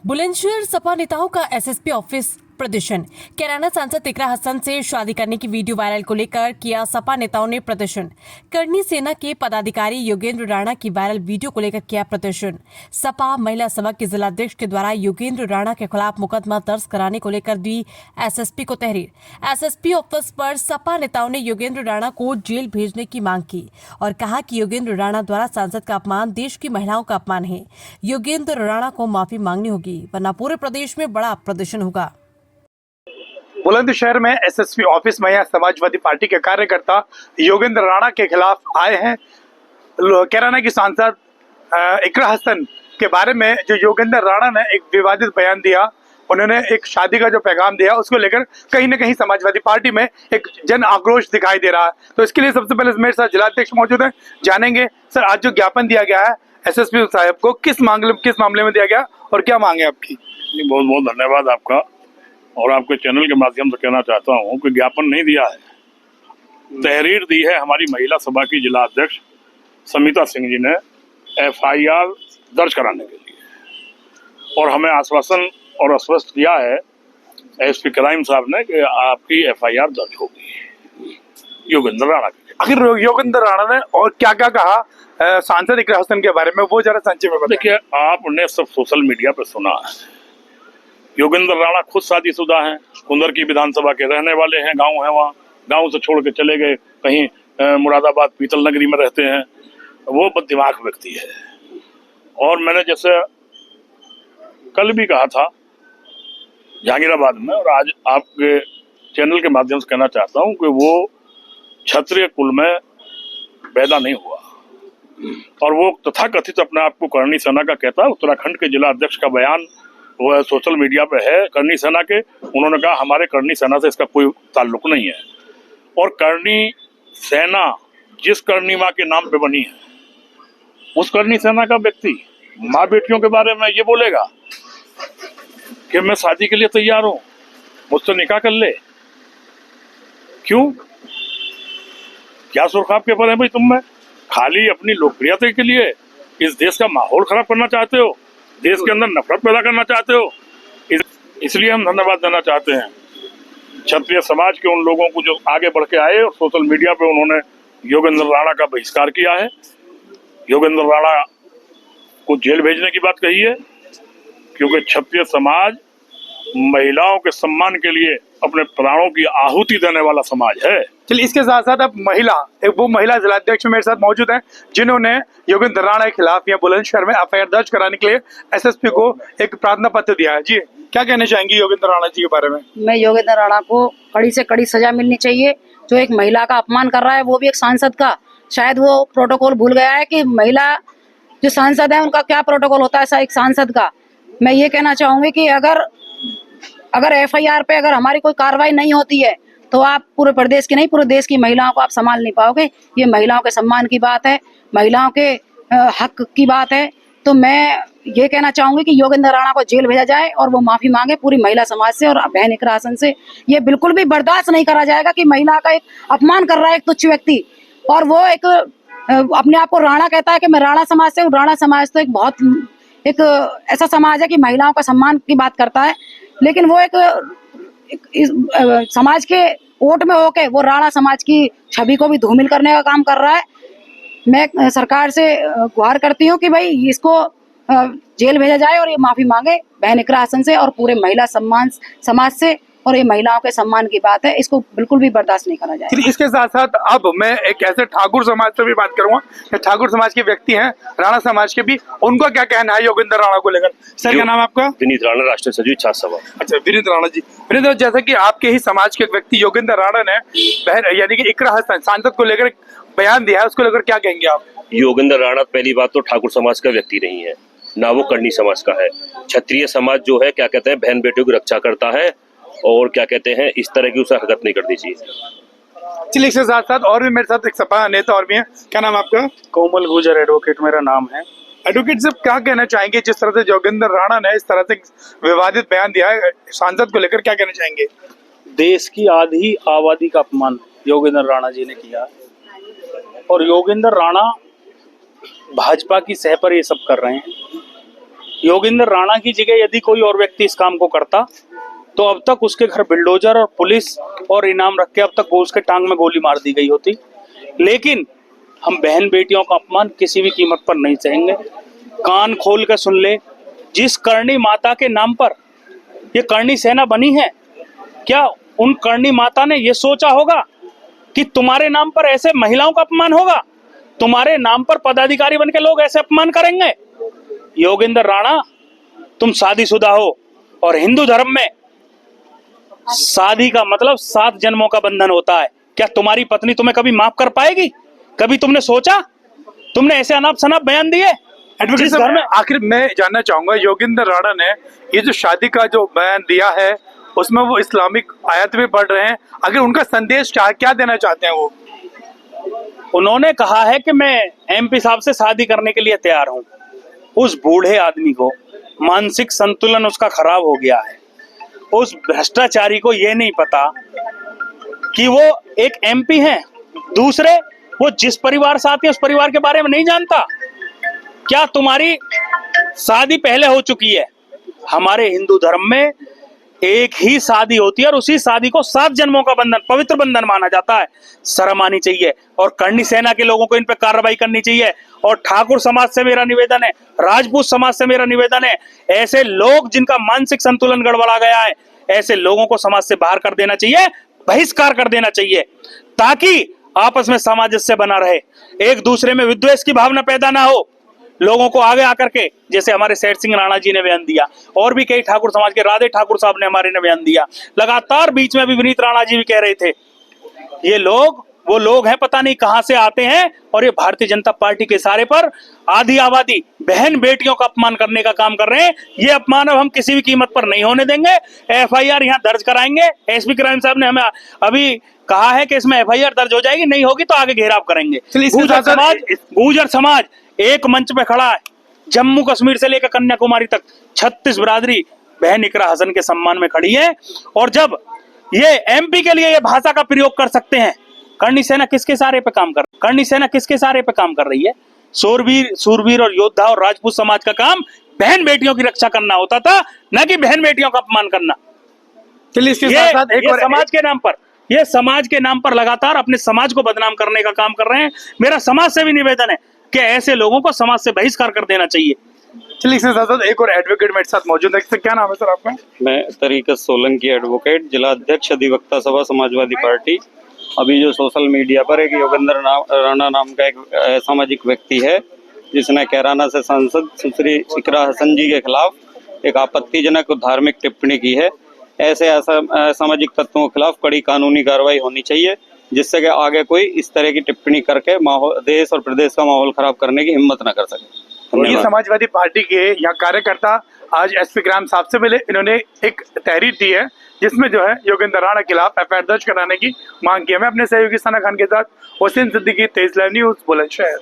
बुलंदशहर सपा नेताओं का SSP office प्रदर्शन। कैराना सांसद इकरा हसन से शादी करने की वीडियो वायरल को लेकर किया सपा नेताओं ने प्रदर्शन। करनी सेना के पदाधिकारी योगेंद्र राणा की वायरल वीडियो को लेकर किया प्रदर्शन। सपा महिला सभा के जिलाध्यक्ष के द्वारा योगेंद्र राणा के खिलाफ मुकदमा दर्ज कराने को लेकर दी एसएसपी को तहरीर। एसएसपी ऑफिस पर सपा नेताओं ने योगेंद्र राणा को जेल भेजने की मांग की और कहा कि योगेंद्र राणा द्वारा सांसद का अपमान देश की महिलाओं का अपमान है। योगेंद्र राणा को माफी मांगनी होगी, वरना पूरे प्रदेश में बड़ा प्रदर्शन होगा। बुलंदशहर में एसएसपी ऑफिस में समाजवादी पार्टी के कार्यकर्ता योगेंद्र राणा के खिलाफ आए हैं। कैराना की सांसद इकरा हसन के बारे में जो योगेंद्र राणा ने एक विवादित बयान दिया, उन्होंने एक शादी का जो पैगाम दिया, उसको लेकर कहीं ना कहीं समाजवादी पार्टी में एक जन आक्रोश दिखाई दे रहा है। तो इसके लिए सबसे पहले मेरे साथ जिलाध्यक्ष मौजूद हैं, जानेंगे सर आज जो ज्ञापन दिया गया है एसएसपी साहब को किस मामले में दिया गया और क्या मांगे आपकी। बहुत बहुत धन्यवाद आपका, और आपके चैनल के माध्यम से कहना चाहता हूं कि ज्ञापन नहीं दिया है, तहरीर दी है हमारी महिला सभा की जिला अध्यक्ष समिता सिंह जी ने एफआईआर दर्ज कराने के लिए, और हमें आश्वासन और आश्वस्त किया है एसपी क्राइम साहब ने कि आपकी एफआईआर दर्ज होगी योगेंद्र राणा की। आखिर योगेंद्र राणा ने और क्या क्या कहा सांसद इकरा हसन के बारे में, वो जरा संक्षेप में बताइए। देखिए, आपने सब सोशल मीडिया पर सुना है, योगेंद्र राणा खुद शादीशुदा हैं, कुंदर की विधानसभा के रहने वाले हैं, गांव है वहाँ, गांव से छोड़ के चले गए कहीं मुरादाबाद पीतल नगरी में रहते हैं। वो बददिमाग व्यक्ति है, और मैंने जैसे कल भी कहा था जहांगीराबाद में, और आज आपके चैनल के माध्यम से कहना चाहता हूं कि वो क्षत्रिय कुल में पैदा नहीं हुआ, और वो तथाकथित अपने आप को करनी सेना का कहता है। उत्तराखंड के जिला अध्यक्ष का बयान वो सोशल मीडिया पे है करनी सेना के, उन्होंने कहा हमारे करनी सेना से इसका कोई ताल्लुक नहीं है। और करनी सेना जिस करनी माँ के नाम पे बनी है, उस करनी सेना का व्यक्ति माँ बेटियों के बारे में ये बोलेगा कि मैं शादी के लिए तैयार हूं, मुझसे निकाह कर ले। क्यों, क्या सुरखाब के पर है भाई तुम में? खाली अपनी लोकप्रियता के लिए इस देश का माहौल खराब करना चाहते हो, देश के अंदर नफरत पैदा करना चाहते हो। इसलिए हम धन्यवाद देना चाहते हैं क्षत्रिय समाज के उन लोगों को जो आगे बढ़ के आए और सोशल मीडिया पे उन्होंने योगेंद्र राणा का बहिष्कार किया है। योगेंद्र राणा को जेल भेजने की बात कही है, क्योंकि क्षत्रिय समाज महिलाओं के सम्मान के लिए अपने प्राणों की आहुति देने वाला समाज है। चलिए, इसके साथ साथ अब वो महिला जिलाध्यक्ष मेरे साथ मौजूद हैं जिन्होंने योगेंद्र राणा के खिलाफ यहाँ बुलंदशहर में एफआईआर दर्ज कराने के लिए एसएसपी को एक प्रार्थना पत्र दिया है। जी, क्या कहना चाहेंगी योगेंद्र राणा जी के बारे में? मैं योगेंद्र राणा को कड़ी से कड़ी सजा मिलनी चाहिए। जो एक महिला का अपमान कर रहा है, वो भी एक सांसद का, शायद वो प्रोटोकॉल भूल गया है कि महिला जो सांसद है उनका क्या प्रोटोकॉल होता है एक सांसद का। मैं ये कहना चाहूंगी कि अगर एफआईआर पे अगर हमारी कोई कार्रवाई नहीं होती है तो आप पूरे प्रदेश की नहीं, पूरे देश की महिलाओं को आप संभाल नहीं पाओगे। ये महिलाओं के सम्मान की बात है, महिलाओं के हक की बात है। तो मैं ये कहना चाहूंगी कि योगेंद्र राणा को जेल भेजा जाए और वो माफी मांगे पूरी महिला समाज से और बहन इकरा हसन से। ये बिल्कुल भी बर्दाश्त नहीं करा जाएगा कि महिला का एक अपमान कर रहा है एक तुच्छ व्यक्ति, और वो एक अपने आप को राणा कहता है कि मैं राणा समाज से हूँ। राणा समाज तो एक ऐसा समाज है कि महिलाओं का सम्मान की बात करता है, लेकिन वो एक समाज के ओट में होके वो राणा समाज की छवि को भी धूमिल करने का काम कर रहा है। मैं सरकार से गुहार करती हूँ कि भाई इसको जेल भेजा जाए और ये माफी मांगे बहन इकरा हसन से और पूरे महिला समाज से, और ये महिलाओं के सम्मान की बात है, इसको बिल्कुल भी बर्दाश्त नहीं करा जाए। इसके साथ साथ अब मैं एक ऐसे ठाकुर समाज से भी बात करूंगा, ठाकुर समाज के व्यक्ति हैं, राणा समाज के भी, उनको क्या कहना है योगेंद्र राणा को लेकर? सर, क्या नाम है आपका? विनीत राणा, राष्ट्रीय सचिव छात्र सभा। अच्छा, विनीत राणा जी। विनीत, जैसा कि आपके ही समाज के एक व्यक्ति योगेंद्र राणा ने बहन यानी कि इकरा हसन सांसद को लेकर बयान दिया है, उसको लेकर क्या कहेंगे आप? योगेंद्र राणा पहली बात तो ठाकुर समाज का व्यक्ति नहीं है, ना वो करनी समाज का है। क्षत्रिय समाज जो है क्या कहते हैं, बहन बेटियों की रक्षा करता है, और क्या कहते हैं इस तरह की उसे हरकत नहीं करनी चाहिए। चलिए, इसके साथ साथ और भी मेरे साथ एक सपा नेता और भी है। क्या नाम आपका? कोमल गुजर, एडवोकेट मेरा नाम है। एडवोकेट साहब, क्या कहना चाहेंगे जिस तरह से योगेंद्र राणा ने इस तरह से विवादित बयान दिया है सांसद को लेकर, क्या कहना चाहेंगे? देश की आधी आबादी का अपमान योगेंद्र राणा जी ने किया, और योगेंद्र राणा भाजपा की सह पर ये सब कर रहे हैं। योगेंद्र राणा की जगह यदि कोई और व्यक्ति इस काम को करता तो अब तक उसके घर बिल्डोजर और पुलिस और इनाम रख के अब तक वो उसके टांग में गोली मार दी गई होती। लेकिन हम बहन बेटियों का अपमान किसी भी कीमत पर नहीं सहेंगे। कान खोल कर सुन ले, जिस करणी माता के नाम पर ये करणी सेना बनी है, क्या उन करणी माता ने ये सोचा होगा कि तुम्हारे नाम पर ऐसे महिलाओं का अपमान होगा, तुम्हारे नाम पर पदाधिकारी बन के लोग ऐसे अपमान करेंगे? योगेंद्र राणा, तुम शादीशुदा हो और हिंदू धर्म में शादी का मतलब 7 जन्मों का बंधन होता है। क्या तुम्हारी पत्नी तुम्हें कभी माफ कर पाएगी? कभी तुमने सोचा? तुमने ऐसे अनाप शनाप बयान दिए। एडवोकेट जिस घर में आखिर मैं जानना चाहूंगा, योगेंद्र राणा ने ये जो शादी का जो बयान दिया है उसमें वो इस्लामिक आयत भी पढ़ रहे हैं, अगर उनका संदेश क्या देना चाहते हैं वो? उन्होंने कहा है कि मैं एमपी साहब से शादी करने के लिए तैयार हूं। उस बूढ़े आदमी को मानसिक संतुलन उसका खराब हो गया है। उस भ्रष्टाचारी को ये नहीं पता कि वो एक एमपी हैं। दूसरे, वो जिस परिवार से आते हैं उस परिवार के बारे में नहीं जानता। क्या तुम्हारी शादी पहले हो चुकी है? हमारे हिंदू धर्म में एक ही शादी होती है और उसी शादी को 7 जन्मों का बंधन, पवित्र बंधन माना जाता है। शर्म आनी चाहिए और करणी सेना के लोगों को इन पे कार्रवाई करनी चाहिए। और ठाकुर समाज से मेरा निवेदन है, राजपूत समाज से मेरा निवेदन है, ऐसे लोग जिनका मानसिक संतुलन गड़बड़ा गया है, ऐसे लोगों को समाज से बाहर कर देना चाहिए, बहिष्कार कर देना चाहिए, ताकि आपस में सामंजस्य बना रहे, एक दूसरे में विद्वेष की भावना पैदा ना हो। लोगों को आगे आकर के, जैसे हमारे सेठ सिंह राणा जी ने बयान दिया और भी कई ठाकुर समाज के राधे ठाकुर साहब ने हमारे ने बयान दिया, लगातार बीच में अभी विनीत राणा जी भी कह रहे थे, ये लोग वो लोग हैं, पता नहीं कहां से आते हैं और ये भारतीय जनता पार्टी के इशारे पर आधी आबादी बहन बेटियों का अपमान करने का काम कर रहे हैं। ये अपमान अब हम किसी भी कीमत पर नहीं होने देंगे। एफआईआर यहाँ दर्ज कराएंगे। एसपी क्राइम साहब ने हमें अभी कहा है कि इसमें एफआईआर दर्ज हो जाएगी, नहीं होगी तो आगे घेराव करेंगे। गुर्जर समाज एक मंच पे खड़ा है, जम्मू कश्मीर से लेकर कन्याकुमारी तक 36 बिरादरी बहन इकरा हसन के सम्मान में खड़ी है। और जब ये एमपी के लिए ये भाषा का प्रयोग कर सकते हैं, करणी सेना किसके सहारे पे काम कर रही है? सूरवीर और योद्धा और राजपूत समाज का काम बहन बेटियों की रक्षा करना होता था, न कि बहन बेटियों का अपमान करना। चलिए इसके साथ एक और समाज के नाम पर लगातार अपने समाज को बदनाम करने का काम कर रहे हैं। मेरा समाज से भी निवेदन है कि ऐसे लोगों को समाज से बहिष्कार कर देना चाहिए। चलिए इसके साथ एक और एडवोकेट मेरे साथ मौजूद है। सर क्या नाम है सर आपका? मैं तरीकत सोलंकी एडवोकेट, जिला अध्यक्ष अधिवक्ता सभा समाजवादी पार्टी। अभी जो सोशल मीडिया पर एक योगेंद्र राणा नाम का एक सामाजिक व्यक्ति है, जिसने कैराना से सांसद सुश्री इकरा हसन जी के खिलाफ एक आपत्तिजनक धार्मिक टिप्पणी की है, ऐसे असामाजिक तत्वों के खिलाफ कड़ी कानूनी कार्रवाई होनी चाहिए, जिससे कि आगे कोई इस तरह की टिप्पणी करके देश और प्रदेश का माहौल खराब करने की हिम्मत न कर सके। ये समाजवादी पार्टी के यहाँ कार्यकर्ता आज एसपी क्राइम साहब से मिले। इन्होंने एक तहरीर दी है जिसमें जो है योगेंद्र राणा के खिलाफ एफआईआर दर्ज कराने की मांग की है। मैं अपने सहयोगी सना खान के साथ वसीम सिद्दीकी, तेज लाइव न्यूज़, बुलंदशहर।